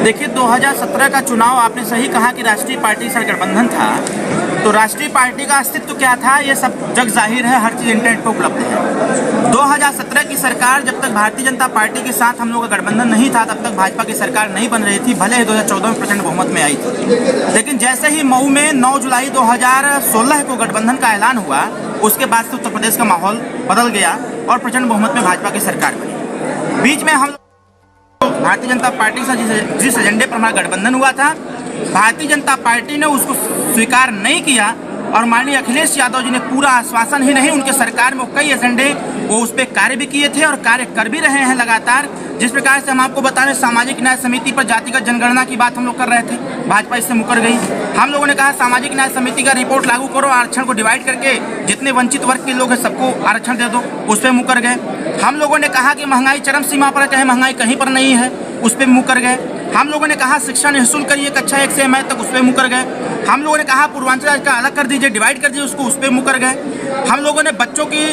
देखिए 2017 का चुनाव आपने सही कहा कि राष्ट्रीय पार्टी से गठबंधन था, तो राष्ट्रीय पार्टी का अस्तित्व क्या था ये सब जग जाहिर है, हर चीज़ इंटरनेट पर उपलब्ध है। 2017 की सरकार जब तक भारतीय जनता पार्टी के साथ हम लोग का गठबंधन नहीं था तब तक भाजपा की सरकार नहीं बन रही थी, भले ही 2014 में प्रचंड बहुमत में आई थी। लेकिन जैसे ही मऊ में 9 जुलाई 2016 को गठबंधन का ऐलान हुआ, उसके बाद से उत्तर प्रदेश का माहौल बदल गया और प्रचंड बहुमत में भाजपा की सरकार बनी। बीच में हम भारतीय जनता पार्टी से जिस एजेंडे पर हमारा गठबंधन हुआ था, भारतीय जनता पार्टी ने उसको स्वीकार नहीं किया और माननीय अखिलेश यादव जी ने पूरा आश्वासन ही नहीं, उनके सरकार में कई एजेंडे वो उस पर कार्य भी किए थे और कार्य कर भी रहे हैं लगातार। जिस प्रकार से हम आपको बता रहे, सामाजिक न्याय समिति पर जातिगत जनगणना की बात हम लोग कर रहे थे, भाजपा इससे मुकर गई। हम लोगों ने कहा सामाजिक न्याय समिति का रिपोर्ट लागू करो, आरक्षण को डिवाइड करके जितने वंचित वर्ग के लोग हैं सबको आरक्षण दे दो, उस पर मुकर गए। हम लोगों ने कहा कि महंगाई चरम सीमा पर है, चाहे महंगाई कहीं पर नहीं है, उस पर मुकर गए। हम लोगों ने कहा शिक्षा निःशुल्क करिए कक्षा 1 से MA तक, उस पर मुकर गए। हम लोगों ने कहा पूर्वांचल राज्य का अलग कर दीजिए, डिवाइड कर दीजिए उसको, उस पर मुकर गए। हम लोगों ने बच्चों की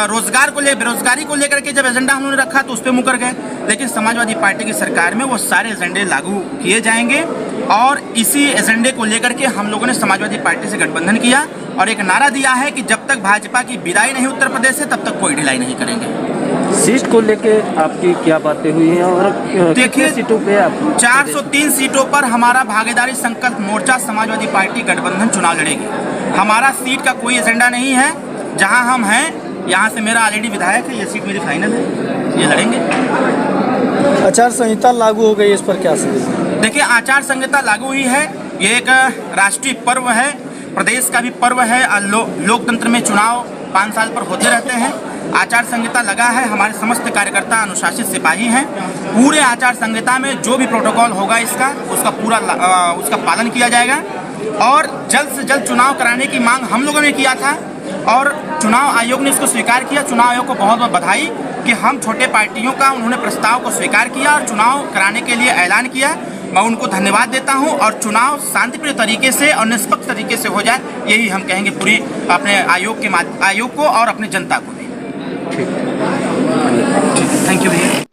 रोजगार को बेरोजगारी को लेकर के जब एजेंडा हम लोगों ने रखा तो उस पर मुकर गए। लेकिन समाजवादी पार्टी की सरकार में वो सारे एजेंडे लागू किए जाएंगे और इसी एजेंडे को लेकर के हम लोगों ने समाजवादी पार्टी से गठबंधन किया और एक नारा दिया है कि जब तक भाजपा की विदाई नहीं उत्तर प्रदेश से तब तक कोई ढिलाई नहीं करेंगे। सीट को लेके आपकी क्या बातें हुई हैं और देखिए सीटों पे आप 403 सीटों पर हमारा भागीदारी संकल्प मोर्चा समाजवादी पार्टी गठबंधन चुनाव लड़ेगी। हमारा सीट का कोई एजेंडा नहीं है, जहां हम हैं यहां से मेरा ऑलरेडी विधायक है, ये सीट मेरी फाइनल है, ये लड़ेंगे। आचार संहिता लागू हो गई, इस पर क्या समझ? देखिए आचार संहिता लागू हुई है, ये एक राष्ट्रीय पर्व है, प्रदेश का भी पर्व है। लोकतंत्र में चुनाव 5 साल पर होते रहते हैं। आचार संहिता लगा है, हमारे समस्त कार्यकर्ता अनुशासित सिपाही हैं। पूरे आचार संहिता में जो भी प्रोटोकॉल होगा उसका पालन किया जाएगा और जल्द से जल्द चुनाव कराने की मांग हम लोगों ने किया था और चुनाव आयोग ने इसको स्वीकार किया। चुनाव आयोग को बहुत बहुत बधाई कि हम छोटे पार्टियों का उन्होंने प्रस्ताव को स्वीकार किया और चुनाव कराने के लिए ऐलान किया। मैं उनको धन्यवाद देता हूं और चुनाव शांतिप्रिय तरीके से और निष्पक्ष तरीके से हो जाए, यही हम कहेंगे पूरी अपने आयोग को और अपनी जनता को भी। ठीक, थैंक यू भैया।